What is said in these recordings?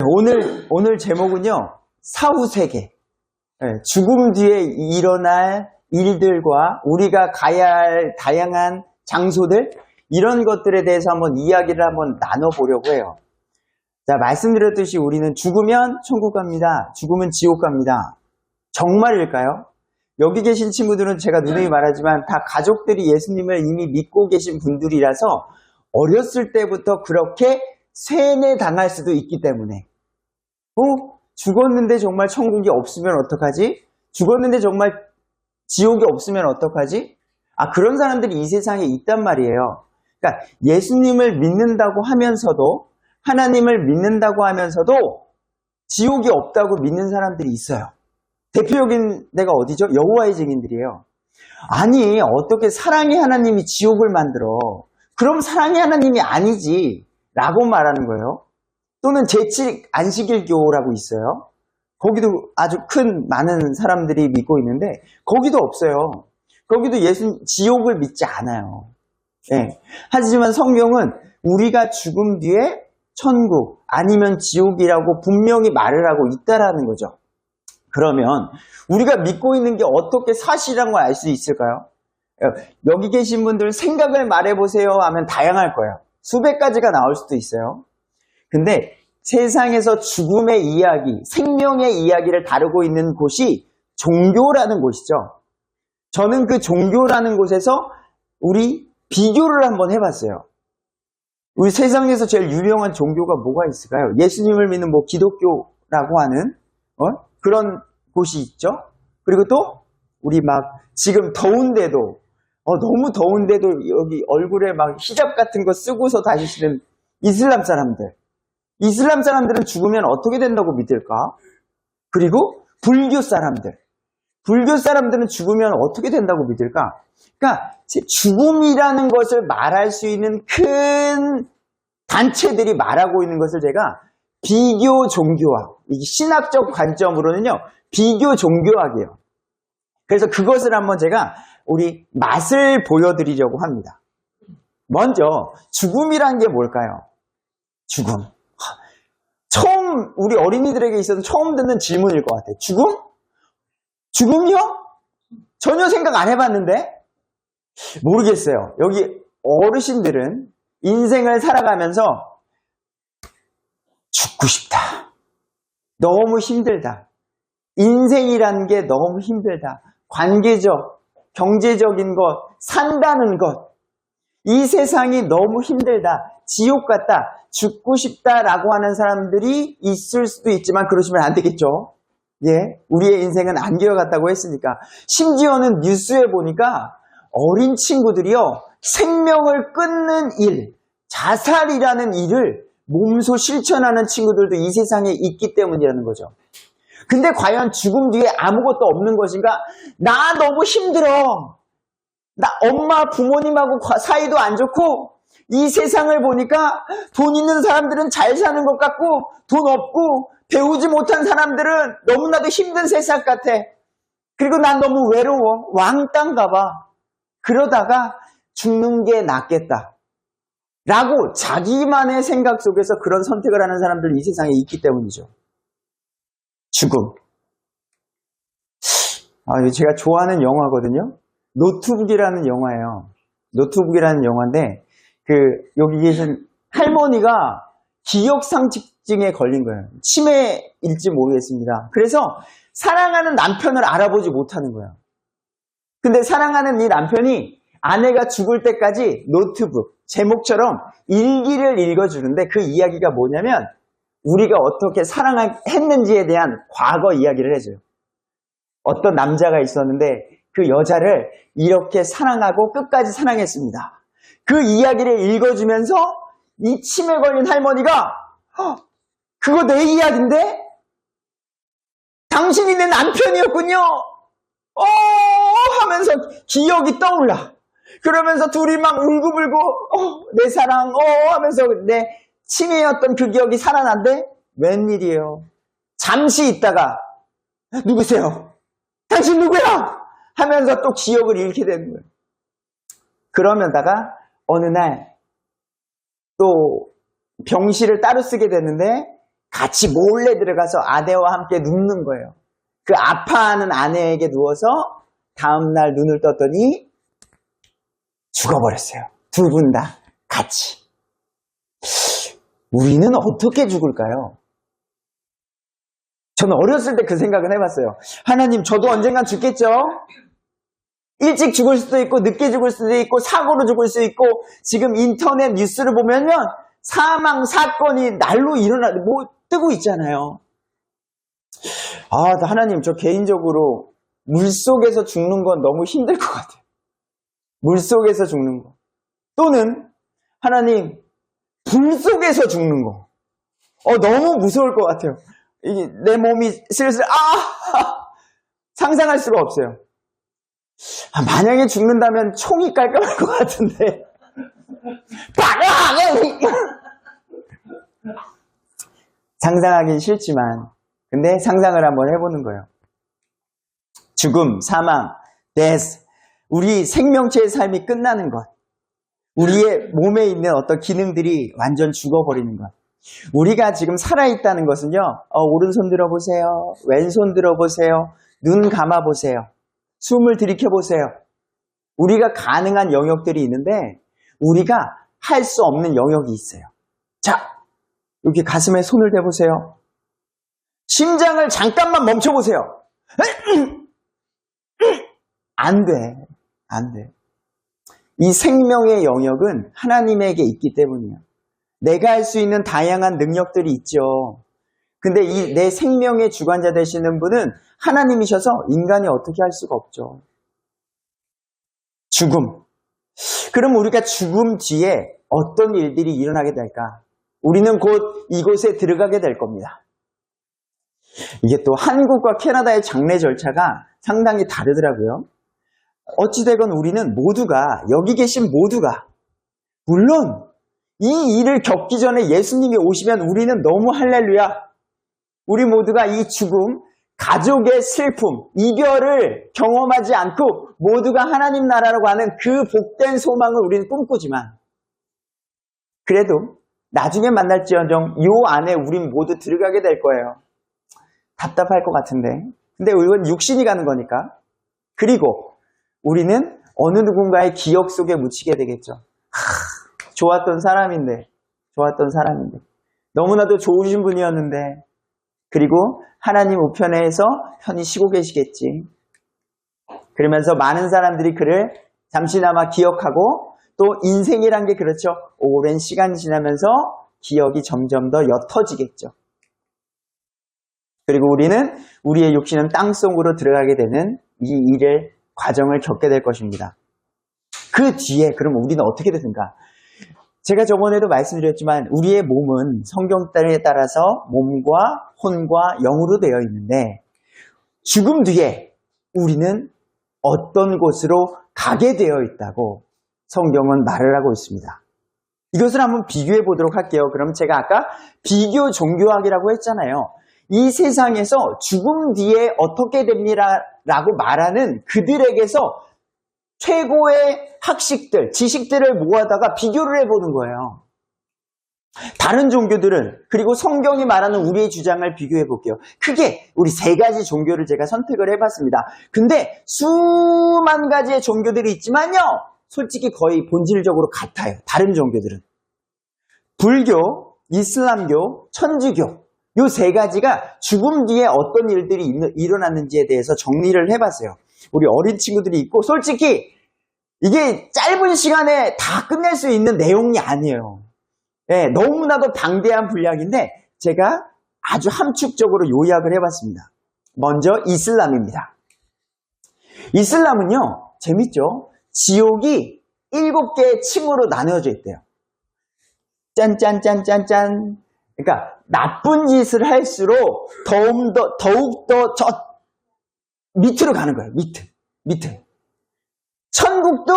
오늘 제목은요, 사후세계. 죽음 뒤에 일어날 일들과 우리가 가야 할 다양한 장소들, 이런 것들에 대해서 한번 이야기를 한번 나눠보려고 해요. 자, 말씀드렸듯이 우리는 죽으면 천국 갑니다. 죽으면 지옥 갑니다. 정말일까요? 여기 계신 친구들은 제가 누누이 말하지만 다 가족들이 예수님을 이미 믿고 계신 분들이라서 어렸을 때부터 그렇게 세뇌당할 수도 있기 때문에 죽었는데 정말 천국이 없으면 어떡하지? 죽었는데 정말 지옥이 없으면 어떡하지? 그런 사람들이 이 세상에 있단 말이에요. 그러니까 예수님을 믿는다고 하면서도, 하나님을 믿는다고 하면서도 지옥이 없다고 믿는 사람들이 있어요. 대표적인 데가 어디죠? 여호와의 증인들이에요. 아니, 어떻게 사랑의 하나님이 지옥을 만들어? 그럼 사랑의 하나님이 아니지 라고 말하는 거예요. 또는 제7 안식일교라고 있어요. 거기도 아주 많은 사람들이 믿고 있는데 거기도 없어요. 거기도 지옥을 믿지 않아요. 네. 하지만 성경은 우리가 죽음 뒤에 천국 아니면 지옥이라고 분명히 말을 하고 있다라는 거죠. 그러면 우리가 믿고 있는 게 어떻게 사실이라는 걸 알 수 있을까요? 여기 계신 분들 생각을 말해보세요 하면 다양할 거예요. 수백 가지가 나올 수도 있어요. 근데 세상에서 죽음의 이야기, 생명의 이야기를 다루고 있는 곳이 종교라는 곳이죠. 저는 그 종교라는 곳에서 우리 비교를 한번 해봤어요. 우리 세상에서 제일 유명한 종교가 뭐가 있을까요? 예수님을 믿는 기독교라고 하는 그런 곳이 있죠. 그리고 또 우리 지금 더운데도 너무 더운데도 여기 얼굴에 히잡 같은 거 쓰고서 다니시는 이슬람 사람들. 이슬람 사람들은 죽으면 어떻게 된다고 믿을까? 그리고 불교 사람들. 불교 사람들은 죽으면 어떻게 된다고 믿을까? 그러니까 죽음이라는 것을 말할 수 있는 큰 단체들이 말하고 있는 것을 제가 비교 종교학, 신학적 관점으로는요, 비교 종교학이에요. 그래서 그것을 한번 제가 우리 맛을 보여드리려고 합니다. 먼저 죽음이란 게 뭘까요? 죽음. 처음 우리 어린이들에게 있어서 처음 듣는 질문일 것 같아요. 죽음? 죽음이요? 전혀 생각 안 해봤는데? 모르겠어요. 여기 어르신들은 인생을 살아가면서 죽고 싶다. 너무 힘들다. 인생이라는 게 너무 힘들다. 관계적, 경제적인 것, 산다는 것. 이 세상이 너무 힘들다. 지옥 같다. 죽고 싶다라고 하는 사람들이 있을 수도 있지만 그러시면 안 되겠죠. 예, 우리의 인생은 안개와 같다고 했으니까. 심지어는 뉴스에 보니까 어린 친구들이요, 생명을 끊는 일, 자살이라는 일을 몸소 실천하는 친구들도 이 세상에 있기 때문이라는 거죠. 근데 과연 죽음 뒤에 아무것도 없는 것인가? 나 너무 힘들어. 나 엄마 부모님하고 사이도 안 좋고 이 세상을 보니까 돈 있는 사람들은 잘 사는 것 같고 돈 없고 배우지 못한 사람들은 너무나도 힘든 세상 같아. 그리고 난 너무 외로워. 왕따 봐. 그러다가 죽는 게 낫겠다. 라고 자기만의 생각 속에서 그런 선택을 하는 사람들이 이 세상에 있기 때문이죠. 죽음. 제가 좋아하는 영화거든요. 노트북이라는 영화예요. 노트북이라는 영화인데 여기 계신 할머니가 기억상실증에 걸린 거예요. 치매일지 모르겠습니다. 그래서 사랑하는 남편을 알아보지 못하는 거예요. 근데 사랑하는 이 남편이 아내가 죽을 때까지 노트북, 제목처럼 일기를 읽어주는데 그 이야기가 뭐냐면 우리가 어떻게 사랑했는지에 대한 과거 이야기를 해줘요. 어떤 남자가 있었는데 그 여자를 이렇게 사랑하고 끝까지 사랑했습니다. 그 이야기를 읽어주면서 이 치매 걸린 할머니가 그거 내 이야기인데? 당신이 내 남편이었군요. 하면서 기억이 떠올라. 그러면서 둘이 막 울고불고 내 사랑 하면서 내 치매였던 그 기억이 살아난대? 웬일이에요. 잠시 있다가 누구세요? 당신 누구야? 하면서 또 기억을 잃게 되는 거예요. 그러면다가 어느 날 또 병실을 따로 쓰게 됐는데 같이 몰래 들어가서 아내와 함께 눕는 거예요. 그 아파하는 아내에게 누워서 다음날 눈을 떴더니 죽어버렸어요. 두 분 다 같이. 우리는 어떻게 죽을까요? 저는 어렸을 때 그 생각은 해봤어요. 하나님, 저도 언젠간 죽겠죠? 일찍 죽을 수도 있고 늦게 죽을 수도 있고 사고로 죽을 수도 있고 지금 인터넷 뉴스를 보면요, 사망 사건이 날로 뜨고 있잖아요. 하나님, 저 개인적으로 물속에서 죽는 건 너무 힘들 것 같아요. 물속에서 죽는 거. 또는 하나님, 불 속에서 죽는 거. 너무 무서울 것 같아요. 이게 내 몸이 슬슬 상상할 수가 없어요. 만약에 죽는다면 총이 깔끔할 것 같은데. 상상하긴 싫지만, 근데 상상을 한번 해보는 거예요. 죽음, 사망, death. 우리 생명체의 삶이 끝나는 것. 우리의 몸에 있는 어떤 기능들이 완전 죽어버리는 것. 우리가 지금 살아있다는 것은요, 오른손 들어보세요. 왼손 들어보세요. 눈 감아보세요. 숨을 들이켜보세요. 우리가 가능한 영역들이 있는데, 우리가 할 수 없는 영역이 있어요. 자, 여기 가슴에 손을 대보세요. 심장을 잠깐만 멈춰보세요. 안 돼. 안 돼. 이 생명의 영역은 하나님에게 있기 때문이에요. 내가 할 수 있는 다양한 능력들이 있죠. 근데 이 내 생명의 주관자 되시는 분은 하나님이셔서 인간이 어떻게 할 수가 없죠. 죽음. 그럼 우리가 죽음 뒤에 어떤 일들이 일어나게 될까? 우리는 곧 이곳에 들어가게 될 겁니다. 이게 또 한국과 캐나다의 장례 절차가 상당히 다르더라고요. 어찌되건 우리는 모두가, 여기 계신 모두가, 물론 이 일을 겪기 전에 예수님이 오시면 우리는 너무 할렐루야. 우리 모두가 이 죽음, 가족의 슬픔, 이별을 경험하지 않고 모두가 하나님 나라라고 하는 그 복된 소망을 우리는 꿈꾸지만, 그래도 나중에 만날지언정 요 안에 우린 모두 들어가게 될 거예요. 답답할 것 같은데. 근데 이건 육신이 가는 거니까. 그리고 우리는 어느 누군가의 기억 속에 묻히게 되겠죠. 좋았던 사람인데. 너무나도 좋으신 분이었는데. 그리고 하나님 우편에서 편히 쉬고 계시겠지. 그러면서 많은 사람들이 그를 잠시나마 기억하고, 또 인생이란 게 그렇죠. 오랜 시간이 지나면서 기억이 점점 더 옅어지겠죠. 그리고 우리는 우리의 육신은 땅속으로 들어가게 되는 이 일의 과정을 겪게 될 것입니다. 그 뒤에 그럼 우리는 어떻게 되든가? 제가 저번에도 말씀드렸지만 우리의 몸은 성경에 따라서 몸과 혼과 영으로 되어 있는데, 죽음 뒤에 우리는 어떤 곳으로 가게 되어 있다고 성경은 말을 하고 있습니다. 이것을 한번 비교해 보도록 할게요. 그럼 제가 아까 비교 종교학이라고 했잖아요. 이 세상에서 죽음 뒤에 어떻게 됩니다라고 말하는 그들에게서 최고의 학식들, 지식들을 모아다가 비교를 해보는 거예요. 다른 종교들은, 그리고 성경이 말하는 우리의 주장을 비교해 볼게요. 크게 우리 세 가지 종교를 제가 선택을 해봤습니다. 근데 수만 가지의 종교들이 있지만요, 솔직히 거의 본질적으로 같아요. 다른 종교들은. 불교, 이슬람교, 천주교, 이 세 가지가 죽음 뒤에 어떤 일들이 일어났는지에 대해서 정리를 해봤어요. 우리 어린 친구들이 있고, 솔직히 이게 짧은 시간에 다 끝낼 수 있는 내용이 아니에요. 네, 너무나도 방대한 분량인데 제가 아주 함축적으로 요약을 해봤습니다. 먼저 이슬람입니다. 이슬람은요, 재밌죠? 지옥이 7개의 층으로 나누어져 있대요. 짠짠짠짠짠. 그러니까 나쁜 짓을 할수록 더욱더 저 밑으로 가는 거예요. 밑에. 천국도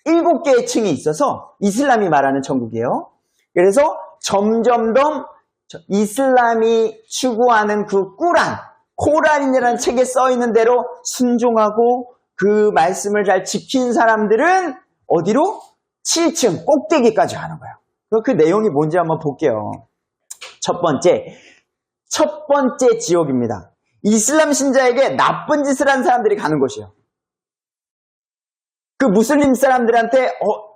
7개의 층이 있어서 이슬람이 말하는 천국이에요. 그래서 점점 더 이슬람이 추구하는 그 코란이라는 책에 써 있는 대로 순종하고 그 말씀을 잘 지킨 사람들은 어디로? 7층 꼭대기까지 가는 거예요. 그 내용이 뭔지 한번 볼게요. 첫 번째, 첫 번째 지옥입니다. 이슬람 신자에게 나쁜 짓을 한 사람들이 가는 곳이에요. 그 무슬림 사람들한테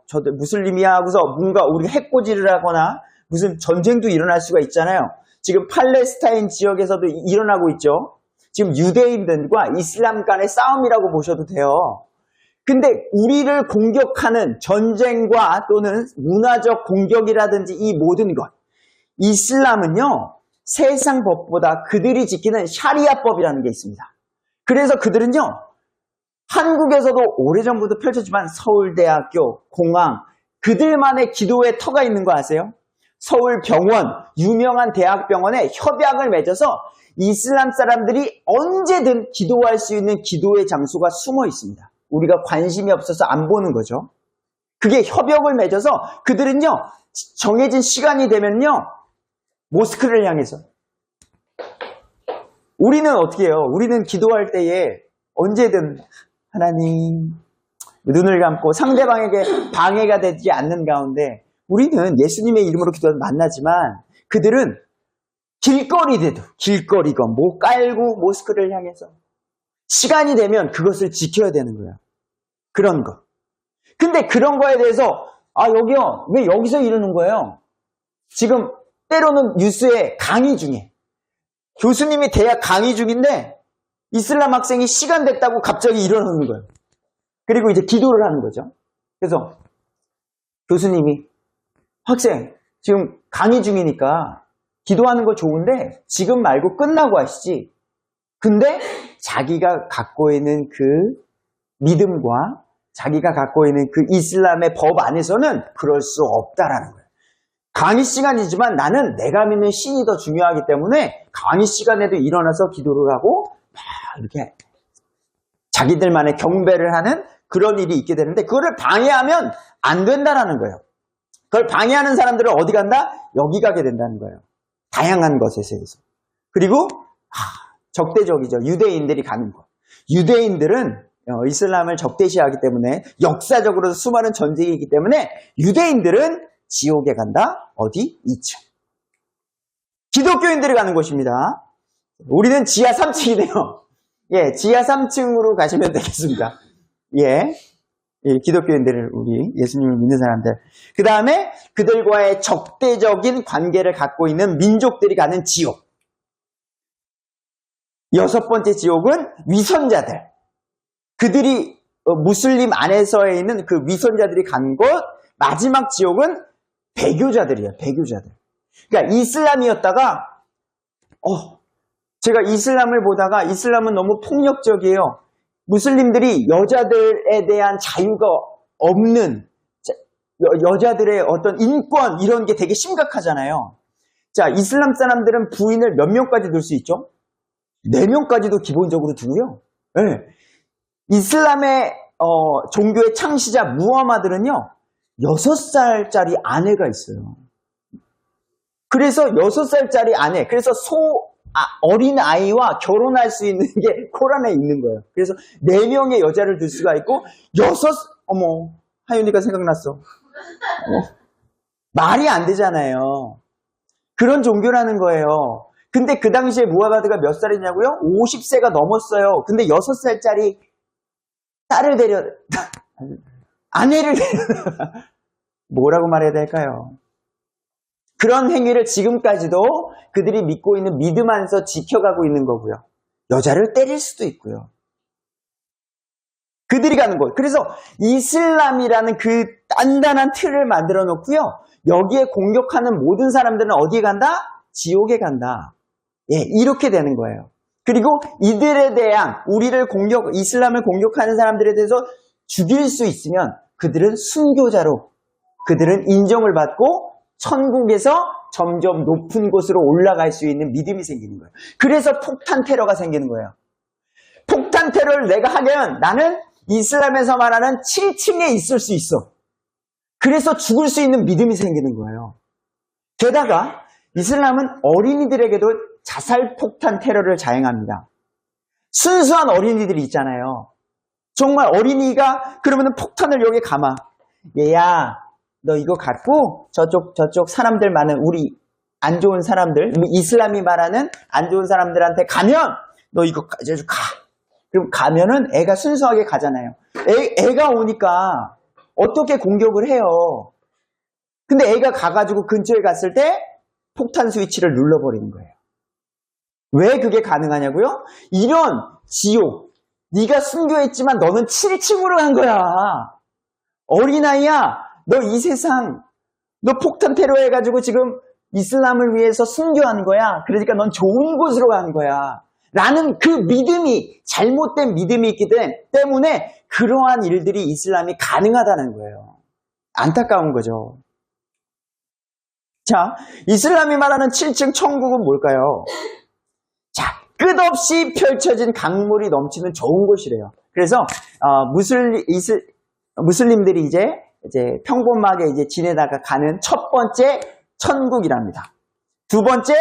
저도 무슬림이야 하고서 뭔가 우리가 해코지를 하거나 무슨 전쟁도 일어날 수가 있잖아요. 지금 팔레스타인 지역에서도 일어나고 있죠. 지금 유대인들과 이슬람 간의 싸움이라고 보셔도 돼요. 근데 우리를 공격하는 전쟁과 또는 문화적 공격이라든지 이 모든 것, 이슬람은요, 세상 법보다 그들이 지키는 샤리아법이라는 게 있습니다. 그래서 그들은요, 한국에서도 오래전부터 펼쳐지만 서울대학교, 공항, 그들만의 기도의 터가 있는 거 아세요? 서울병원, 유명한 대학병원에 협약을 맺어서 이슬람 사람들이 언제든 기도할 수 있는 기도의 장소가 숨어 있습니다. 우리가 관심이 없어서 안 보는 거죠. 그게 협약을 맺어서 그들은요, 정해진 시간이 되면요, 모스크를 향해서. 우리는 어떻게 해요? 우리는 기도할 때에 언제든 하나님, 눈을 감고 상대방에게 방해가 되지 않는 가운데 우리는 예수님의 이름으로 기도하면 만나지만 그들은 길거리건 뭐 깔고 모스크를 향해서 시간이 되면 그것을 지켜야 되는 거야. 그런 거. 근데 그런 거에 대해서 여기요, 왜 여기서 이러는 거예요? 지금 때로는 뉴스에 강의 중에 교수님이 대학 강의 중인데 이슬람 학생이 시간 됐다고 갑자기 일어나는 거예요. 그리고 이제 기도를 하는 거죠. 그래서 교수님이 학생 지금 강의 중이니까 기도하는 거 좋은데 지금 말고 끝나고 하시지. 근데 자기가 갖고 있는 그 믿음과 자기가 갖고 있는 그 이슬람의 법 안에서는 그럴 수 없다라는 거예요. 강의 시간이지만 나는 내가 믿는 신이 더 중요하기 때문에 강의 시간에도 일어나서 기도를 하고 막 이렇게 자기들만의 경배를 하는 그런 일이 있게 되는데 그거를 방해하면 안 된다라는 거예요. 그걸 방해하는 사람들은 어디 간다? 여기 가게 된다는 거예요. 다양한 것에 대해서. 그리고 적대적이죠. 유대인들이 가는 것. 유대인들은 이슬람을 적대시하기 때문에 역사적으로 수많은 전쟁이 있기 때문에 유대인들은 지옥에 간다. 어디? 2층. 기독교인들이 가는 곳입니다. 우리는 지하 3층이네요. 예, 지하 3층으로 가시면 되겠습니다. 예, 기독교인들을 우리 예수님을 믿는 사람들. 그 다음에 그들과의 적대적인 관계를 갖고 있는 민족들이 가는 지옥. 6번째 지옥은 위선자들. 그들이 무슬림 안에서에 있는 그 위선자들이 간 곳. 마지막 지옥은 배교자들이에요. 배교자들. 그러니까 이슬람이었다가 제가 이슬람을 보다가 이슬람은 너무 폭력적이에요. 무슬림들이 여자들에 대한 자유가 없는 여자들의 어떤 인권 이런 게 되게 심각하잖아요. 자, 이슬람 사람들은 부인을 몇 명까지 둘 수 있죠? 4명까지도 기본적으로 두고요. 네. 이슬람의 종교의 창시자 무하마드는요. 6살짜리 아내가 있어요. 그래서 6살짜리 아내, 그래서 어린 아이와 결혼할 수 있는 게 코란에 있는 거예요. 그래서 4명의 여자를 둘 수가 있고, 하윤이가 생각났어. 말이 안 되잖아요. 그런 종교라는 거예요. 근데 그 당시에 무하마드가 몇 살이냐고요? 50세가 넘었어요. 근데 6살짜리 아내를 뭐라고 말해야 될까요? 그런 행위를 지금까지도 그들이 믿고 있는 믿음 안에서 지켜가고 있는 거고요. 여자를 때릴 수도 있고요. 그들이 가는 곳. 그래서 이슬람이라는 그 단단한 틀을 만들어 놓고요. 여기에 공격하는 모든 사람들은 어디에 간다? 지옥에 간다. 예, 이렇게 되는 거예요. 그리고 이들에 대한 이슬람을 공격하는 사람들에 대해서 죽일 수 있으면 그들은 순교자로 그들은 인정을 받고 천국에서 점점 높은 곳으로 올라갈 수 있는 믿음이 생기는 거예요. 그래서 폭탄 테러가 생기는 거예요. 폭탄 테러를 내가 하면 나는 이슬람에서 말하는 7층에 있을 수 있어. 그래서 죽을 수 있는 믿음이 생기는 거예요. 게다가 이슬람은 어린이들에게도 자살 폭탄 테러를 자행합니다. 순수한 어린이들이 있잖아요. 정말 어린이가 그러면 폭탄을 여기에 감아. 얘야, 너 이거 갖고 저쪽 사람들 많은 우리 안 좋은 사람들, 이슬람이 말하는 안 좋은 사람들한테 가면 너 이거 가져줘 가. 그럼 가면은 애가 순수하게 가잖아요. 애가 오니까 어떻게 공격을 해요? 근데 애가 가가지고 근처에 갔을 때 폭탄 스위치를 눌러버리는 거예요. 왜 그게 가능하냐고요? 이런 지옥, 네가 순교했지만 너는 7층으로 간 거야. 어린아이야, 너 이 세상, 너 폭탄 테러 해가지고 지금 이슬람을 위해서 순교한 거야. 그러니까 넌 좋은 곳으로 간 거야. 라는 그 믿음이, 잘못된 믿음이 있기 때문에 그러한 일들이 이슬람이 가능하다는 거예요. 안타까운 거죠. 자, 이슬람이 말하는 7층 천국은 뭘까요? 자, 끝없이 펼쳐진 강물이 넘치는 좋은 곳이래요. 그래서 무슬림들이 이제 평범하게 이제 지내다가 가는 첫 번째 천국이랍니다. 두 번째,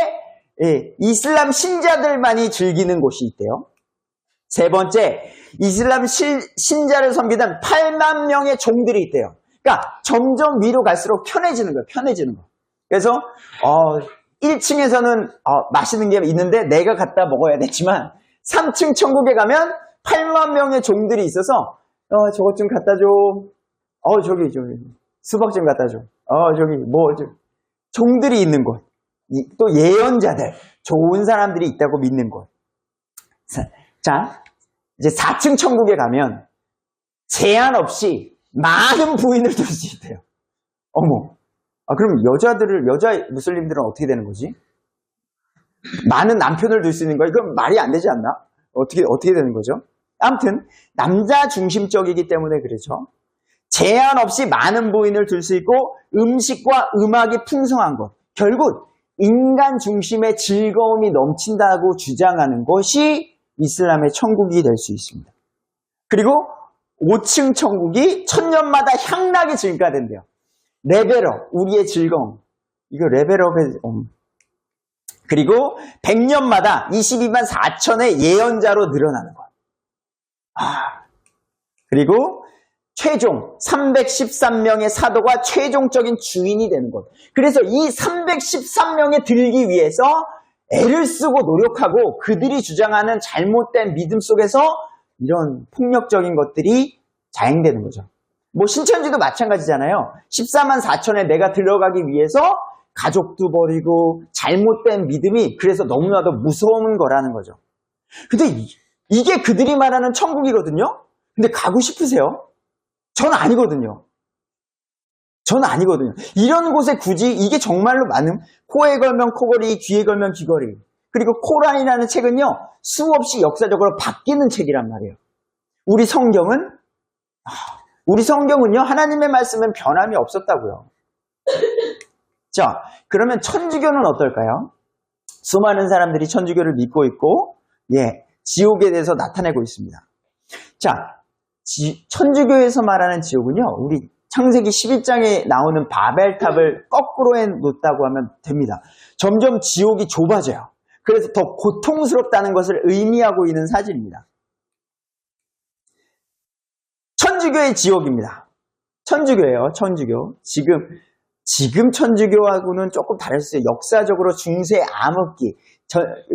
이슬람 신자들만이 즐기는 곳이 있대요. 세 번째, 이슬람 신자를 섬기던 8만 명의 종들이 있대요. 그러니까 점점 위로 갈수록 편해지는 거예요. 편해지는 거. 그래서 1층에서는 맛있는 게 있는데 내가 갖다 먹어야 되지만 3층 천국에 가면 8만 명의 종들이 있어서 저것 좀 갖다 줘. 저기 수박 좀 갖다 줘. 종들이 있는 곳. 또 예언자들, 좋은 사람들이 있다고 믿는 곳. 자, 이제 4층 천국에 가면 제한 없이 많은 부인을 둘 수 있대요. 어머. 그럼 여자 무슬림들은 어떻게 되는 거지? 많은 남편을 둘 수 있는 거야? 이건 말이 안 되지 않나? 어떻게 되는 거죠? 아무튼, 남자 중심적이기 때문에 그렇죠. 제한 없이 많은 부인을 둘 수 있고, 음식과 음악이 풍성한 것. 결국, 인간 중심의 즐거움이 넘친다고 주장하는 것이 이슬람의 천국이 될 수 있습니다. 그리고 5층 천국이 천년마다 향락이 증가된대요. 레벨업, 우리의 즐거움. 이거 레벨업의, 그리고 100년마다 22만 4천의 예언자로 늘어나는 것. 그리고 최종 313명의 사도가 최종적인 주인이 되는 것. 그래서 이 313명에 들기 위해서 애를 쓰고 노력하고 그들이 주장하는 잘못된 믿음 속에서 이런 폭력적인 것들이 자행되는 거죠. 신천지도 마찬가지잖아요. 14만 4천에 내가 들어가기 위해서 가족도 버리고 잘못된 믿음이 그래서 너무나도 무서운 거라는 거죠. 근데 이게 그들이 말하는 천국이거든요. 근데 가고 싶으세요? 전 아니거든요. 이런 곳에 굳이 이게 정말로 많은 코에 걸면 코걸이, 귀에 걸면 귀걸이. 그리고 코란이라는 책은요. 수없이 역사적으로 바뀌는 책이란 말이에요. 우리 성경은요. 하나님의 말씀은 변함이 없었다고요. 자, 그러면 천주교는 어떨까요? 수많은 사람들이 천주교를 믿고 있고 지옥에 대해서 나타내고 있습니다. 자, 천주교에서 말하는 지옥은요. 우리 창세기 11장에 나오는 바벨탑을 거꾸로 해놓았다고 하면 됩니다. 점점 지옥이 좁아져요. 그래서 더 고통스럽다는 것을 의미하고 있는 사진입니다. 천주교의 지옥입니다. 천주교예요. 천주교. 지금 천주교하고는 조금 다를 수 있어요. 역사적으로 중세 암흑기,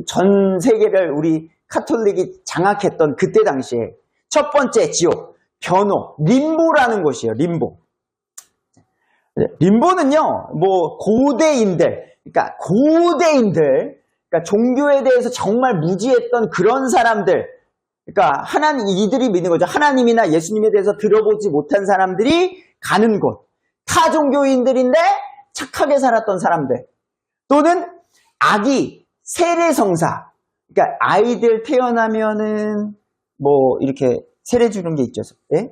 전 세계를 우리 카톨릭이 장악했던 그때 당시에 첫 번째 지옥, 변호, 림보라는 곳이에요. 림보는요, 고대인들, 그러니까 종교에 대해서 정말 무지했던 그런 사람들, 그러니까 이들이 믿는 거죠. 하나님이나 예수님에 대해서 들어보지 못한 사람들이 가는 곳. 타종교인들인데 착하게 살았던 사람들. 또는 아기, 세례성사. 그러니까 아이들 태어나면은 이렇게 세례 주는 게 있죠. 예?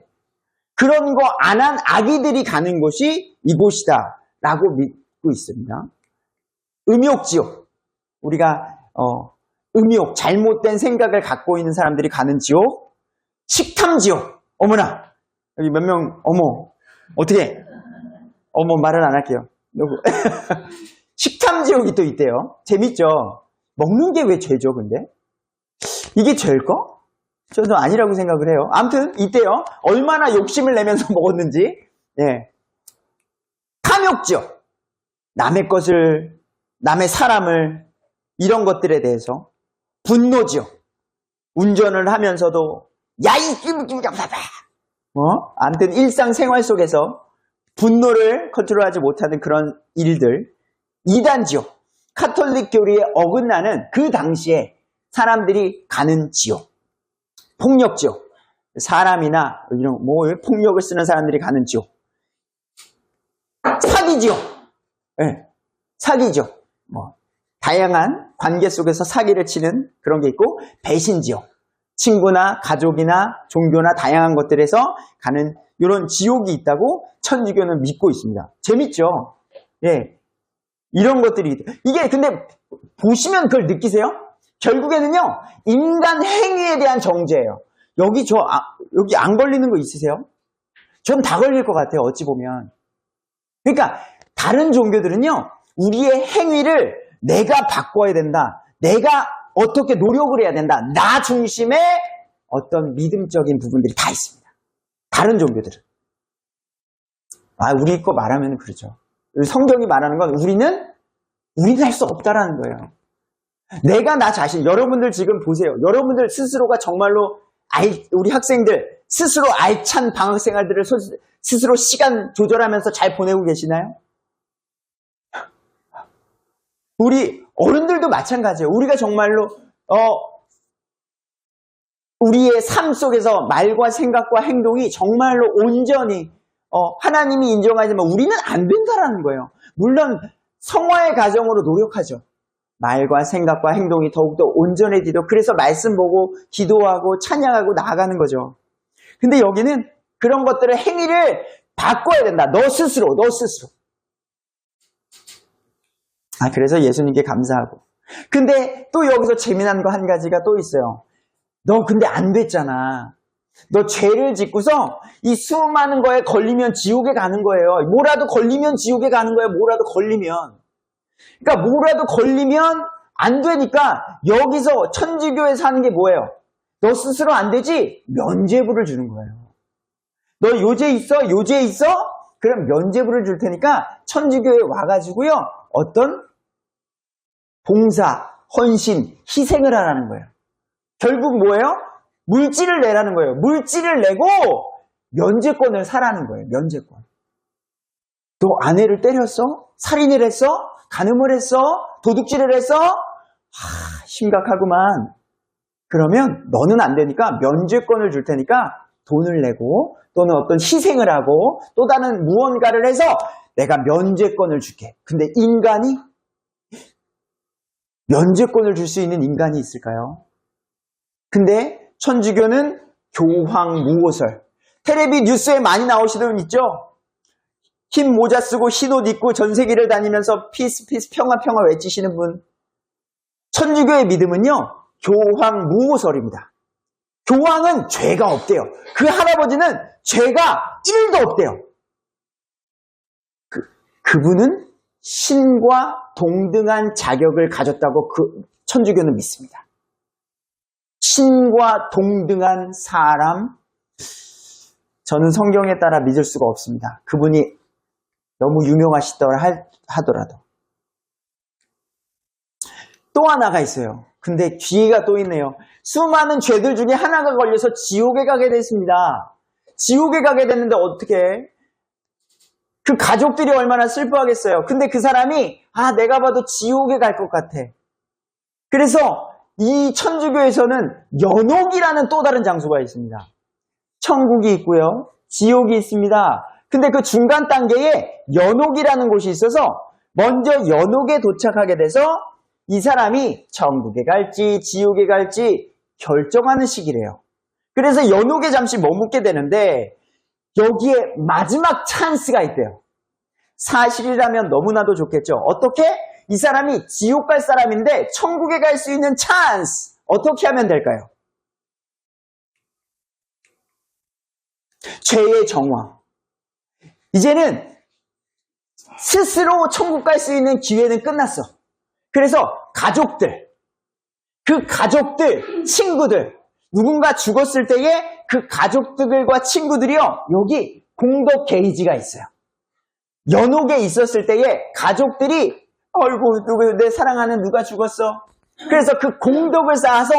그런 거 안 한 아기들이 가는 곳이 이곳이다. 라고 믿고 있습니다. 음욕지옥. 우리가, 음욕, 잘못된 생각을 갖고 있는 사람들이 가는 지옥. 식탐지옥. 어머나. 여기 몇 명, 어떻게. 말은 안 할게요. 식탐지옥이 또 있대요. 재밌죠? 먹는 게 왜 죄죠, 근데? 이게 죄일까? 저도 아니라고 생각을 해요. 아무튼 있대요. 얼마나 욕심을 내면서 먹었는지. 탐욕지옥. 남의 것을 남의 사람을, 이런 것들에 대해서 분노지요. 운전을 하면서도 아무튼 일상생활 속에서 분노를 컨트롤하지 못하는 그런 일들, 이단지요. 카톨릭 교리에 어긋나는 그 당시에 사람들이 가는 지옥. 폭력지요. 사람이나 이런 폭력을 쓰는 사람들이 가는 지옥. 사기지요. 네, 사기죠. 다양한 관계 속에서 사기를 치는 그런 게 있고, 배신지요. 친구나 가족이나 종교나 다양한 것들에서 가는 이런 지옥이 있다고 천주교는 믿고 있습니다. 재밌죠? 예. 이런 것들이, 이게 근데 보시면 그걸 느끼세요? 결국에는요, 인간 행위에 대한 정죄예요. 여기 안 걸리는 거 있으세요? 전 다 걸릴 것 같아요, 어찌 보면. 그러니까, 다른 종교들은요, 우리의 행위를 내가 바꿔야 된다. 내가 어떻게 노력을 해야 된다. 나 중심의 어떤 믿음적인 부분들이 다 있습니다. 다른 종교들은. 우리 거 말하면 그러죠. 성경이 말하는 건 우리는 할 수 없다라는 거예요. 내가 나 자신, 여러분들 지금 보세요. 여러분들 스스로가 정말로 우리 학생들 스스로 알찬 방학 생활들을 스스로 시간 조절하면서 잘 보내고 계시나요? 우리 어른들도 마찬가지예요. 우리가 정말로 우리의 삶 속에서 말과 생각과 행동이 정말로 온전히 하나님이 인정하지만 우리는 안 된다라는 거예요. 물론 성화의 과정으로 노력하죠. 말과 생각과 행동이 더욱더 온전해지도록, 그래서 말씀 보고 기도하고 찬양하고 나아가는 거죠. 근데 여기는 그런 것들의 행위를 바꿔야 된다. 너 스스로. 그래서 예수님께 감사하고. 근데 또 여기서 재미난 거 한 가지가 또 있어요. 너 근데 안 됐잖아. 너 죄를 짓고서 이 수많은 거에 걸리면 지옥에 가는 거예요. 뭐라도 걸리면 지옥에 가는 거예요. 뭐라도 걸리면. 그러니까 뭐라도 걸리면 안 되니까 여기서 천주교에서 하는 게 뭐예요? 너 스스로 안 되지? 면죄부를 주는 거예요. 너 요죄 있어? 그럼 면죄부를 줄 테니까 천주교에 와가지고요. 어떤 봉사, 헌신, 희생을 하라는 거예요. 결국 뭐예요? 물질을 내라는 거예요. 물질을 내고 면죄권을 사라는 거예요. 면죄권. 너 아내를 때렸어? 살인을 했어? 간음을 했어? 도둑질을 했어? 심각하구만. 그러면 너는 안 되니까 면죄권을 줄 테니까 돈을 내고 또는 어떤 희생을 하고 또 다른 무언가를 해서 내가 면죄권을 줄게. 근데 인간이 면죄권을 줄 수 있는 인간이 있을까요? 근데 천주교는 교황무오설. 텔레비 뉴스에 많이 나오시는 분 있죠? 흰 모자 쓰고 흰 옷 입고 전 세계를 다니면서 피스 평화 외치시는 분. 천주교의 믿음은요, 교황무오설입니다. 교황은 죄가 없대요. 그 할아버지는 죄가 1도 없대요. 그분은 신과 동등한 자격을 가졌다고 천주교는 믿습니다. 신과 동등한 사람, 저는 성경에 따라 믿을 수가 없습니다. 그분이 너무 유명하시더라 하더라도. 또 하나가 있어요. 근데 뒤가 또 있네요. 수많은 죄들 중에 하나가 걸려서 지옥에 가게 됐습니다. 지옥에 가게 됐는데 어떻게? 그 가족들이 얼마나 슬퍼하겠어요. 근데 그 사람이 내가 봐도 지옥에 갈 것 같아. 그래서 이 천주교에서는 연옥이라는 또 다른 장소가 있습니다. 천국이 있고요. 지옥이 있습니다. 근데 그 중간 단계에 연옥이라는 곳이 있어서 먼저 연옥에 도착하게 돼서 이 사람이 천국에 갈지 지옥에 갈지 결정하는 시기래요. 그래서 연옥에 잠시 머물게 되는데 여기에 마지막 찬스가 있대요. 사실이라면 너무나도 좋겠죠. 어떻게? 이 사람이 지옥 갈 사람인데 천국에 갈 수 있는 찬스. 어떻게 하면 될까요? 죄의 정황. 이제는 스스로 천국 갈 수 있는 기회는 끝났어. 그래서 가족들, 친구들, 누군가 죽었을 때에 그 가족들과 친구들이요, 여기 공덕 게이지가 있어요. 연옥에 있었을 때에 가족들이 어이구, 내 사랑하는 누가 죽었어? 그래서 그 공덕을 쌓아서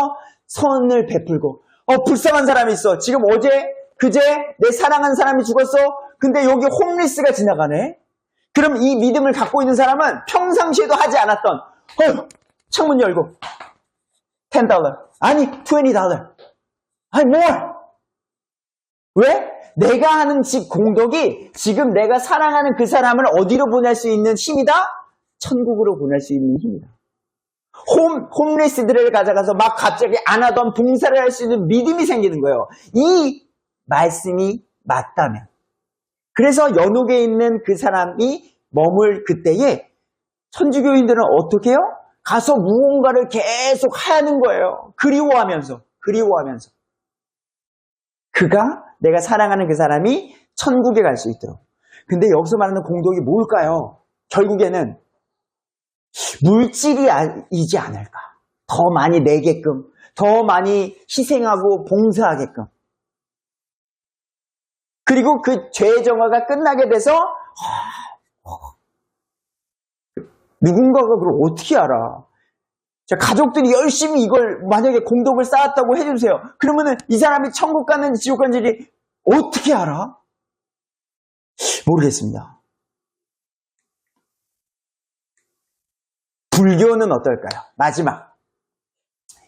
선을 베풀고, 불쌍한 사람이 있어. 지금 어제, 그제 내 사랑하는 사람이 죽었어? 근데 여기 홈리스가 지나가네? 그럼 이 믿음을 갖고 있는 사람은 평상시에도 하지 않았던, 창문 열고, $10. 아니, $20. 아니, more. 왜? 내가 하는 공덕이 지금 내가 사랑하는 그 사람을 어디로 보낼 수 있는 힘이다? 천국으로 보낼 수 있는 힘이다. 홈리스들을 가져가서 막 갑자기 안 하던 봉사를 할 수 있는 믿음이 생기는 거예요. 이 말씀이 맞다면. 그래서 연옥에 있는 그 사람이 머물 그때에 천주교인들은 어떻게 해요? 가서 무언가를 계속 하는 거예요. 그리워하면서. 그가 내가 사랑하는 그 사람이 천국에 갈 수 있도록. 근데 여기서 말하는 공덕이 뭘까요? 결국에는 물질이지 않을까. 더 많이 내게끔, 더 많이 희생하고 봉사하게끔. 그리고 그 죄 정화가 끝나게 돼서 누군가가 그걸 어떻게 알아? 자, 가족들이 열심히 이걸 만약에 공덕을 쌓았다고 해주세요. 그러면은 이 사람이 천국 갔는지 지옥 갔는지 어떻게 알아? 모르겠습니다. 불교는 어떨까요? 마지막.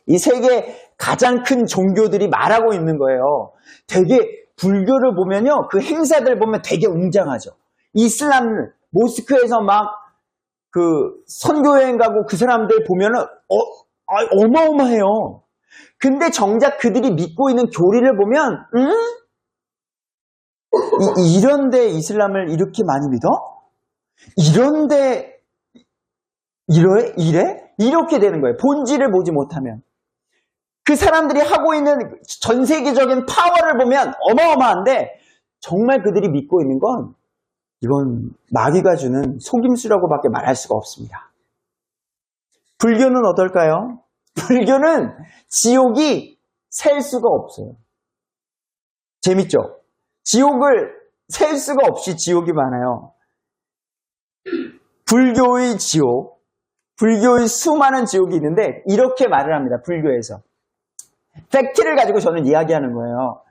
이 세계 가장 큰 종교들이 말하고 있는 거예요. 되게 불교를 보면요. 그 행사들 보면 되게 웅장하죠. 이슬람 모스크에서 막 그 선교여행 가고 그 사람들 보면은 어마어마해요. 근데 정작 그들이 믿고 있는 교리를 보면 이런데 이슬람을 이렇게 많이 믿어? 이런데 이래? 이렇게 되는 거예요. 본질을 보지 못하면. 그 사람들이 하고 있는 전 세계적인 파워를 보면 어마어마한데 정말 그들이 믿고 있는 건 이건 마귀가 주는 속임수라고밖에 말할 수가 없습니다. 불교는 어떨까요? 불교는 지옥이 셀 수가 없어요. 재밌죠? 지옥을 셀 수가 없이 지옥이 많아요. 불교의 지옥, 불교의 수많은 지옥이 있는데 이렇게 말을 합니다. 불교에서. 팩트를 가지고 저는 이야기하는 거예요.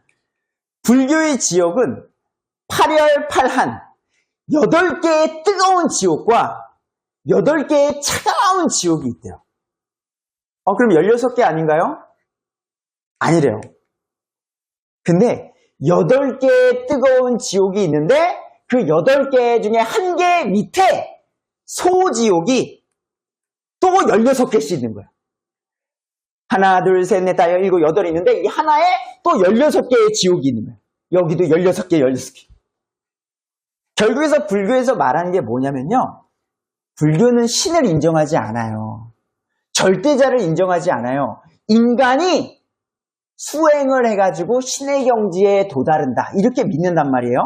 불교의 지옥은 팔열팔한 8개의 뜨거운 지옥과 8개의 차가운 지옥이 있대요. 그럼 16개 아닌가요? 아니래요. 근데 8개의 뜨거운 지옥이 있는데 그 8개 중에 한 개 밑에 소지옥이 또 16개씩 있는 거예요. 하나, 둘, 셋, 넷, 다, 일곱, 여덟이 있는데 이 하나에 또 16개의 지옥이 있는 거예요. 여기도 16개, 16개. 결국에서 불교에서 말하는 게 뭐냐면요. 불교는 신을 인정하지 않아요. 절대자를 인정하지 않아요. 인간이 수행을 해가지고 신의 경지에 도다른다. 이렇게 믿는단 말이에요.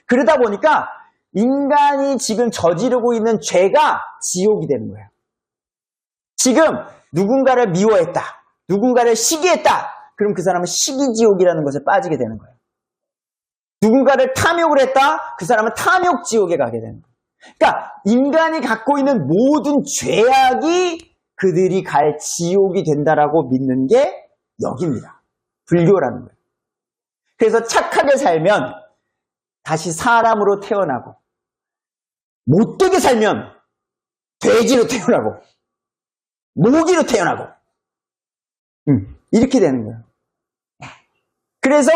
그러다 보니까 인간이 지금 저지르고 있는 죄가 지옥이 되는 거예요. 지금 누군가를 미워했다. 누군가를 시기했다. 그럼 그 사람은 시기지옥이라는 것에 빠지게 되는 거예요. 누군가를 탐욕을 했다. 그 사람은 탐욕지옥에 가게 되는 거예요. 그러니까 인간이 갖고 있는 모든 죄악이 그들이 갈 지옥이 된다라고 믿는 게 여기입니다. 불교라는 거예요. 그래서 착하게 살면 다시 사람으로 태어나고 못되게 살면 돼지로 태어나고 모기로 태어나고 이렇게 되는 거예요. 그래서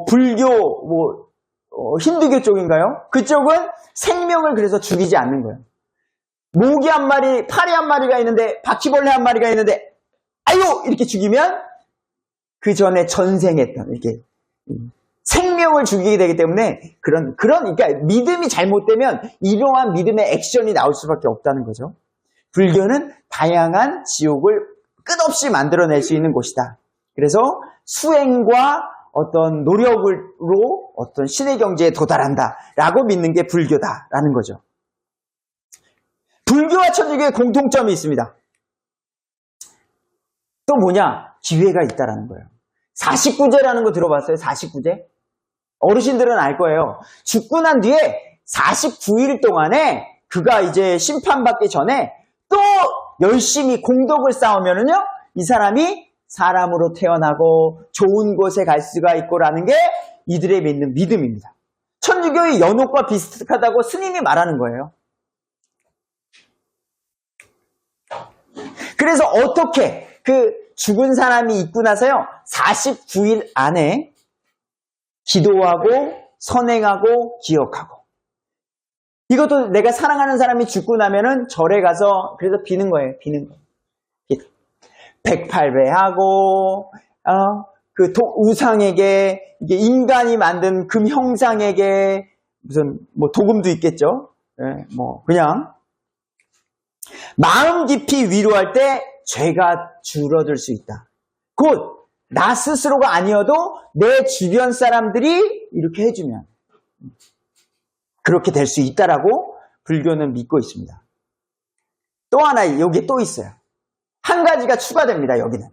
불교 힌두교 쪽인가요? 그쪽은 생명을 그래서 죽이지 않는 거예요. 모기 한 마리, 파리 한 마리가 있는데 바퀴벌레 한 마리가 있는데 아유 이렇게 죽이면 그 전에 전생했던 이렇게 생명을 죽이게 되기 때문에 그러니까 믿음이 잘못되면 이러한 믿음의 액션이 나올 수밖에 없다는 거죠. 불교는 다양한 지옥을 끝없이 만들어낼 수 있는 곳이다. 그래서 수행과 어떤 노력으로 어떤 신의 경지에 도달한다라고 믿는 게 불교다라는 거죠. 불교와 천주교의 공통점이 있습니다. 또 뭐냐? 기회가 있다라는 거예요. 49제라는 거 들어봤어요? 49제? 어르신들은 알 거예요. 죽고 난 뒤에 49일 동안에 그가 이제 심판받기 전에 또 열심히 공덕을 쌓으면은요, 이 사람이 사람으로 태어나고 좋은 곳에 갈 수가 있고라는 게 이들의 믿는 믿음입니다. 천주교의 연옥과 비슷하다고 스님이 말하는 거예요. 그래서 어떻게 그 죽은 사람이 있고 나서요, 49일 안에 기도하고 선행하고 기억하고, 이것도 내가 사랑하는 사람이 죽고 나면은 절에 가서 그래서 비는 거예요. 비는 거예요. 108배하고 그 우상에게, 이게 인간이 만든 금 형상에게 무슨 뭐 도금도 있겠죠. 예, 뭐 그냥 마음 깊이 위로할 때 죄가 줄어들 수 있다. 곧 나 스스로가 아니어도 내 주변 사람들이 이렇게 해주면 그렇게 될 수 있다라고 불교는 믿고 있습니다. 또 하나 여기에 또 있어요. 한 가지가 추가됩니다. 여기는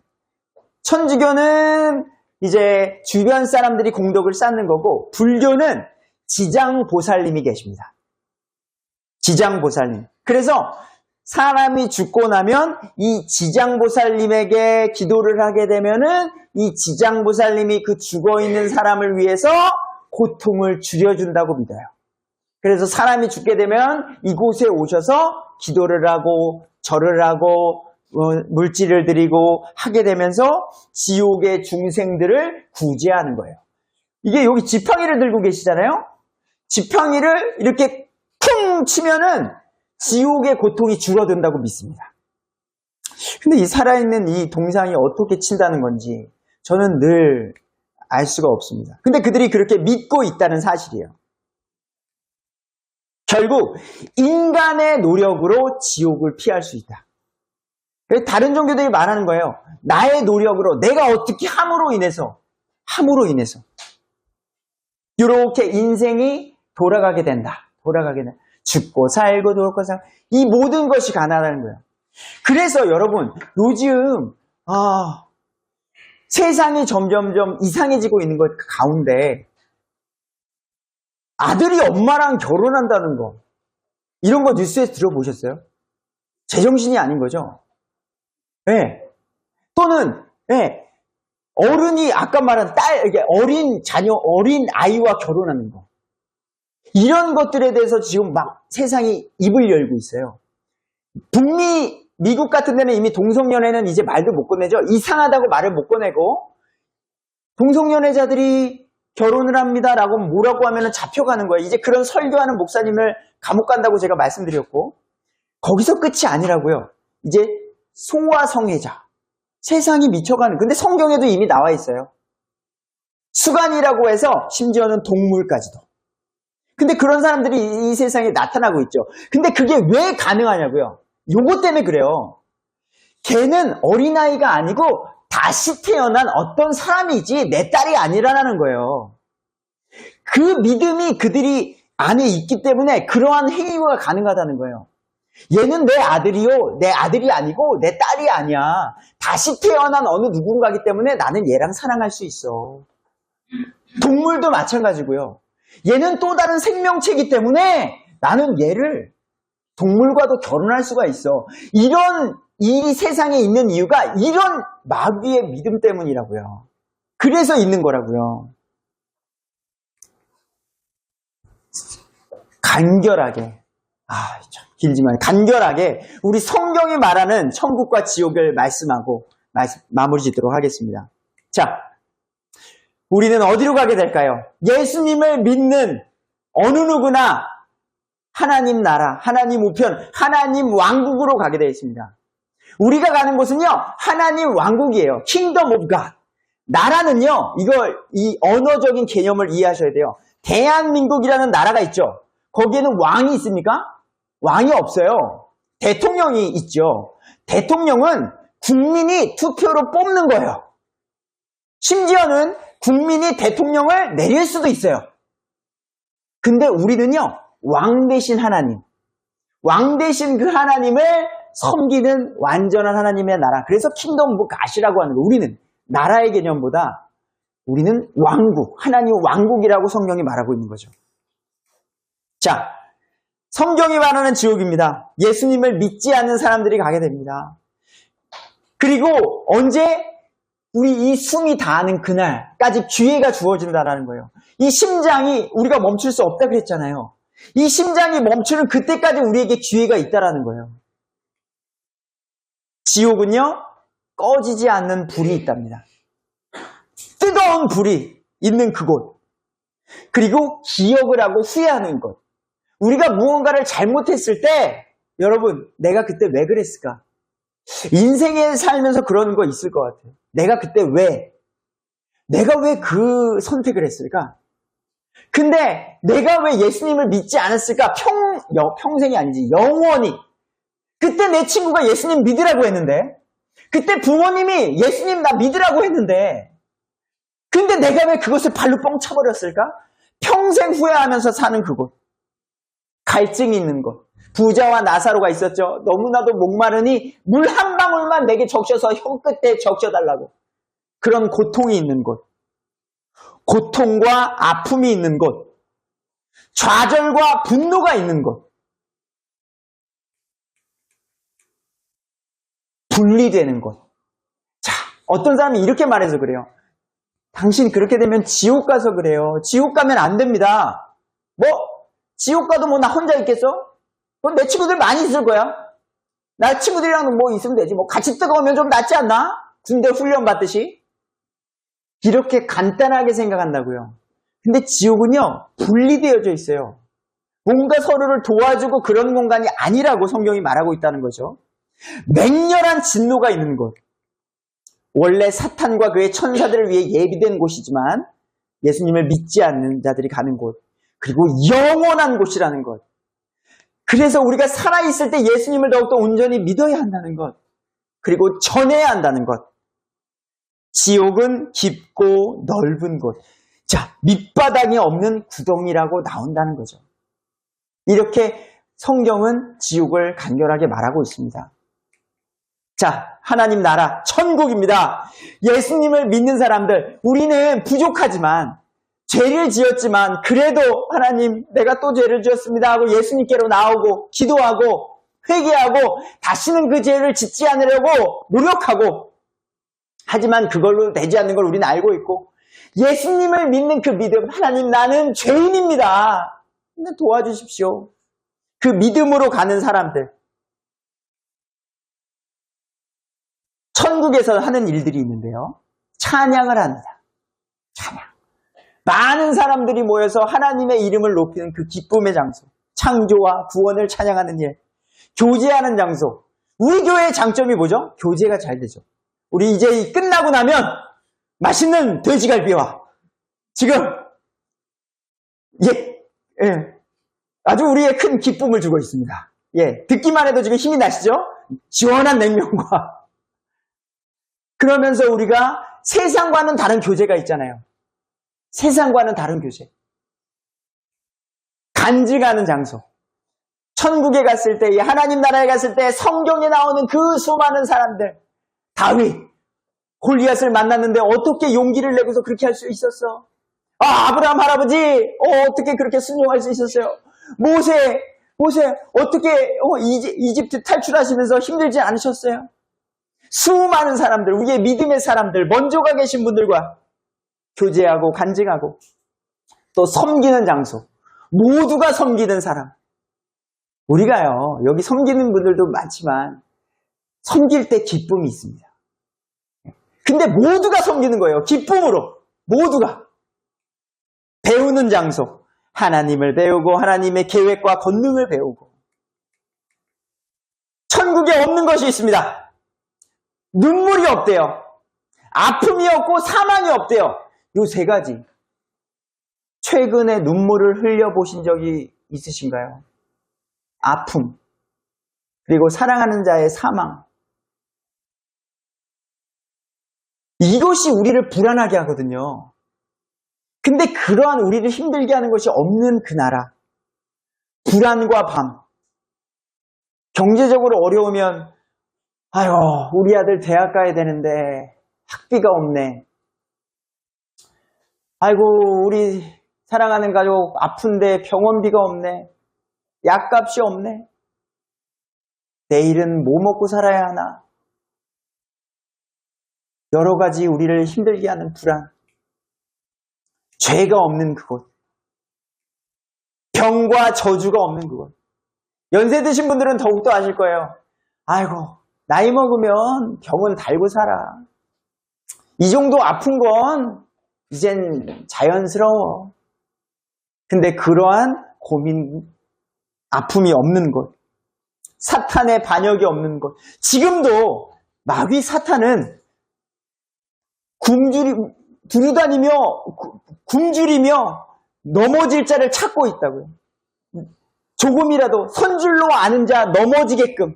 천주교는 이제 주변 사람들이 공덕을 쌓는 거고, 불교는 지장보살님이 계십니다. 지장보살님. 그래서 사람이 죽고 나면 이 지장보살님에게 기도를 하게 되면은 이 지장보살님이 그 죽어있는 사람을 위해서 고통을 줄여준다고 믿어요. 그래서 사람이 죽게 되면 이곳에 오셔서 기도를 하고 절을 하고 물질을 드리고 하게 되면서 지옥의 중생들을 구제하는 거예요. 이게 여기 지팡이를 들고 계시잖아요. 지팡이를 이렇게 쿵 치면은 지옥의 고통이 줄어든다고 믿습니다. 근데 이 살아있는 이 동상이 어떻게 친다는 건지 저는 늘 알 수가 없습니다. 근데 그들이 그렇게 믿고 있다는 사실이에요. 결국 인간의 노력으로 지옥을 피할 수 있다. 다른 종교들이 말하는 거예요. 나의 노력으로, 내가 어떻게 함으로 인해서 이렇게 인생이 돌아가게 된다. 죽고 살고 돌고 살고, 이 모든 것이 가능하다는 거예요. 그래서 여러분, 요즘 세상이 점점점 이상해지고 있는 것 가운데 아들이 엄마랑 결혼한다는 거, 이런 거 뉴스에서 들어보셨어요? 제정신이 아닌 거죠. 네. 또는 네. 어른이 아까 말한 어린 자녀, 어린 아이와 결혼하는 거, 이런 것들에 대해서 지금 막 세상이 입을 열고 있어요. 미국 같은 데는 이미 동성연애는 이제 말도 못 꺼내죠. 이상하다고 말을 못 꺼내고, 동성연애자들이 결혼을 합니다라고 뭐라고 하면 잡혀가는 거예요. 이제 그런 설교하는 목사님을 감옥 간다고 제가 말씀드렸고, 거기서 끝이 아니라고요. 이제 소아성애자, 세상이 미쳐가는, 근데 성경에도 이미 나와 있어요. 수간이라고 해서 심지어는 동물까지도. 근데 그런 사람들이 이 세상에 나타나고 있죠. 근데 그게 왜 가능하냐고요. 요거 때문에 그래요. 걔는 어린아이가 아니고 다시 태어난 어떤 사람이지 내 딸이 아니라는 거예요. 그 믿음이 그들이 안에 있기 때문에 그러한 행위가 가능하다는 거예요. 얘는 내 아들이요, 내 아들이 아니고 내 딸이 아니야. 다시 태어난 어느 누군가이기 때문에 나는 얘랑 사랑할 수 있어. 동물도 마찬가지고요. 얘는 또 다른 생명체이기 때문에 나는 얘를 동물과도 결혼할 수가 있어. 이 세상에 있는 이유가 이런 마귀의 믿음 때문이라고요. 그래서 있는 거라고요. 간결하게, 참 길지만 간결하게 우리 성경이 말하는 천국과 지옥을 말씀하고 마무리 짓도록 하겠습니다. 자, 우리는 어디로 가게 될까요? 예수님을 믿는 어느 누구나 하나님 나라, 하나님 우편, 하나님 왕국으로 가게 되어 있습니다. 우리가 가는 곳은요, 하나님 왕국이에요. Kingdom of God. 나라는요, 이 언어적인 개념을 이해하셔야 돼요. 대한민국이라는 나라가 있죠. 거기에는 왕이 있습니까? 왕이 없어요. 대통령이 있죠. 대통령은 국민이 투표로 뽑는 거예요. 심지어는 국민이 대통령을 내릴 수도 있어요. 근데 우리는요, 왕 대신 하나님, 왕 대신 그 하나님을 섬기는 완전한 하나님의 나라. 그래서 킹덤 오브 갓이라고 하는 거예요. 우리는 나라의 개념보다 우리는 왕국, 하나님 왕국이라고 성경이 말하고 있는 거죠. 자, 성경이 말하는 지옥입니다. 예수님을 믿지 않는 사람들이 가게 됩니다. 그리고 언제? 우리 이 숨이 닿는 그날까지 기회가 주어진다라는 거예요. 이 심장이 우리가 멈출 수 없다 그랬잖아요. 이 심장이 멈추는 그때까지 우리에게 기회가 있다라는 거예요. 지옥은요, 꺼지지 않는 불이 있답니다. 뜨거운 불이 있는 그곳. 그리고 기억을 하고 후회하는 것. 우리가 무언가를 잘못했을 때, 여러분, 내가 그때 왜 그랬을까? 인생에 살면서 그런 거 있을 것 같아요. 내가 그때 내가 왜 그 선택을 했을까? 근데 내가 왜 예수님을 믿지 않았을까? 평생이 아니지, 영원히. 그때 내 친구가 예수님 믿으라고 했는데, 그때 부모님이 예수님 나 믿으라고 했는데, 근데 내가 왜 그것을 발로 뻥 차버렸을까? 평생 후회하면서 사는 그곳. 갈증이 있는 곳. 부자와 나사로가 있었죠. 너무나도 목마르니 물 한 방울만 내게 적셔서 혀끝에 적셔달라고. 그런 고통이 있는 곳. 고통과 아픔이 있는 곳. 좌절과 분노가 있는 곳. 분리되는 곳. 자, 어떤 사람이 이렇게 말해서 그래요. 당신 그렇게 되면 지옥 가서 그래요. 지옥 가면 안 됩니다. 지옥 가도 나 혼자 있겠어? 내 친구들 많이 있을 거야. 나 친구들이랑 있으면 되지. 같이 뜨거우면 좀 낫지 않나? 군대 훈련 받듯이. 이렇게 간단하게 생각한다고요. 근데 지옥은요, 분리되어져 있어요. 뭔가 서로를 도와주고 그런 공간이 아니라고 성경이 말하고 있다는 거죠. 맹렬한 진노가 있는 곳. 원래 사탄과 그의 천사들을 위해 예비된 곳이지만 예수님을 믿지 않는 자들이 가는 곳. 그리고 영원한 곳이라는 것. 그래서 우리가 살아있을 때 예수님을 더욱더 온전히 믿어야 한다는 것. 그리고 전해야 한다는 것. 지옥은 깊고 넓은 곳. 자, 밑바닥이 없는 구덩이라고 나온다는 거죠. 이렇게 성경은 지옥을 간결하게 말하고 있습니다. 자, 하나님 나라, 천국입니다. 예수님을 믿는 사람들, 우리는 부족하지만, 죄를 지었지만, 그래도 하나님, 내가 또 죄를 지었습니다 하고 예수님께로 나오고, 기도하고, 회개하고, 다시는 그 죄를 짓지 않으려고 노력하고, 하지만 그걸로 되지 않는 걸 우리는 알고 있고, 예수님을 믿는 그 믿음, 하나님 나는 죄인입니다. 도와주십시오. 그 믿음으로 가는 사람들. 천국에서 하는 일들이 있는데요. 찬양을 합니다. 찬양. 많은 사람들이 모여서 하나님의 이름을 높이는 그 기쁨의 장소. 창조와 구원을 찬양하는 일. 교제하는 장소. 우리 교회의 장점이 뭐죠? 교제가 잘 되죠. 우리 이제 끝나고 나면 맛있는 돼지갈비와 지금 아주 우리의 큰 기쁨을 주고 있습니다. 듣기만 해도 지금 힘이 나시죠? 시원한 냉면과 그러면서 우리가 세상과는 다른 교제가 있잖아요. 세상과는 다른 교제. 간증하는 장소. 천국에 갔을 때, 하나님 나라에 갔을 때 성경에 나오는 그 수많은 사람들. 다윗, 골리앗을 만났는데 어떻게 용기를 내고서 그렇게 할 수 있었어? 아브라함 할아버지, 어떻게 그렇게 순종할 수 있었어요? 모세, 어떻게 이집트 탈출하시면서 힘들지 않으셨어요? 수많은 사람들, 우리의 믿음의 사람들, 먼저 가 계신 분들과 교제하고 간증하고 또 섬기는 장소, 모두가 섬기는 사람. 우리가요, 여기 섬기는 분들도 많지만 섬길 때 기쁨이 있습니다. 근데 모두가 섬기는 거예요. 기쁨으로. 모두가. 배우는 장소. 하나님을 배우고 하나님의 계획과 권능을 배우고. 천국에 없는 것이 있습니다. 눈물이 없대요. 아픔이 없고 사망이 없대요. 요 세 가지. 최근에 눈물을 흘려보신 적이 있으신가요? 아픔. 그리고 사랑하는 자의 사망. 이것이 우리를 불안하게 하거든요. 근데 그러한 우리를 힘들게 하는 것이 없는 그 나라. 불안과 밤. 경제적으로 어려우면 아유, 우리 아들 대학 가야 되는데 학비가 없네. 아이고, 우리 사랑하는 가족 아픈데 병원비가 없네. 약값이 없네. 내일은 뭐 먹고 살아야 하나. 여러 가지 우리를 힘들게 하는 불안. 죄가 없는 그곳. 병과 저주가 없는 그곳. 연세 드신 분들은 더욱더 아실 거예요. 아이고, 나이 먹으면 병은 달고 살아. 이 정도 아픈 건 이젠 자연스러워. 근데 그러한 고민, 아픔이 없는 곳, 사탄의 반역이 없는 곳, 지금도 마귀 사탄은 두루다니며 굶주리며 넘어질 자를 찾고 있다고요. 조금이라도 선줄로 아는 자 넘어지게끔.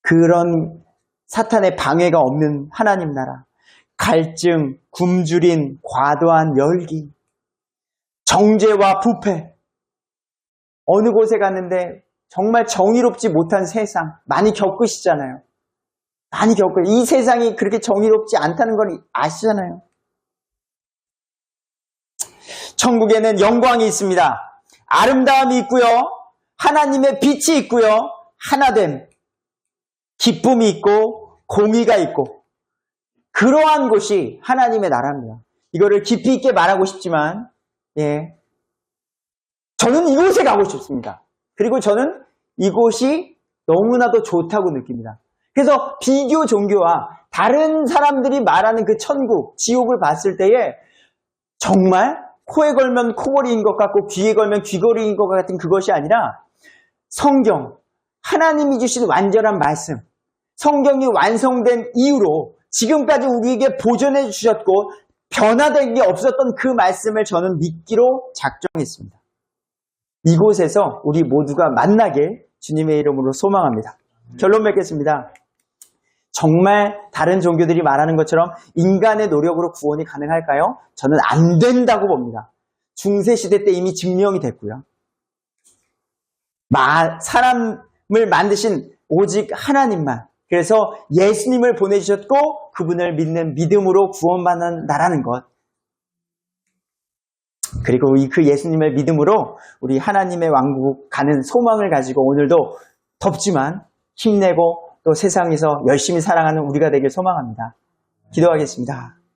그런 사탄의 방해가 없는 하나님 나라. 갈증, 굶주린 과도한 열기, 정죄와 부패. 어느 곳에 갔는데 정말 정의롭지 못한 세상 많이 겪으시잖아요. 많이 겪어요. 이 세상이 그렇게 정의롭지 않다는 걸 아시잖아요. 천국에는 영광이 있습니다. 아름다움이 있고요. 하나님의 빛이 있고요. 하나됨, 기쁨이 있고 공의가 있고 그러한 곳이 하나님의 나라입니다. 이거를 깊이 있게 말하고 싶지만 저는 이곳에 가고 싶습니다. 그리고 저는 이곳이 너무나도 좋다고 느낍니다. 그래서 비교 종교와 다른 사람들이 말하는 그 천국, 지옥을 봤을 때에 정말 코에 걸면 코걸이인 것 같고 귀에 걸면 귀걸이인 것 같은 그것이 아니라 성경, 하나님이 주신 완전한 말씀, 성경이 완성된 이유로 지금까지 우리에게 보존해 주셨고 변화된 게 없었던 그 말씀을 저는 믿기로 작정했습니다. 이곳에서 우리 모두가 만나길 주님의 이름으로 소망합니다. 결론 맺겠습니다. 정말 다른 종교들이 말하는 것처럼 인간의 노력으로 구원이 가능할까요? 저는 안 된다고 봅니다. 중세시대 때 이미 증명이 됐고요. 사람을 만드신 오직 하나님만. 그래서 예수님을 보내주셨고 그분을 믿는 믿음으로 구원받는 나라는 것. 그리고 그 예수님을 믿음으로 우리 하나님의 왕국 가는 소망을 가지고 오늘도 덥지만 힘내고 또 세상에서 열심히 살아가는 우리가 되길 소망합니다. 기도하겠습니다.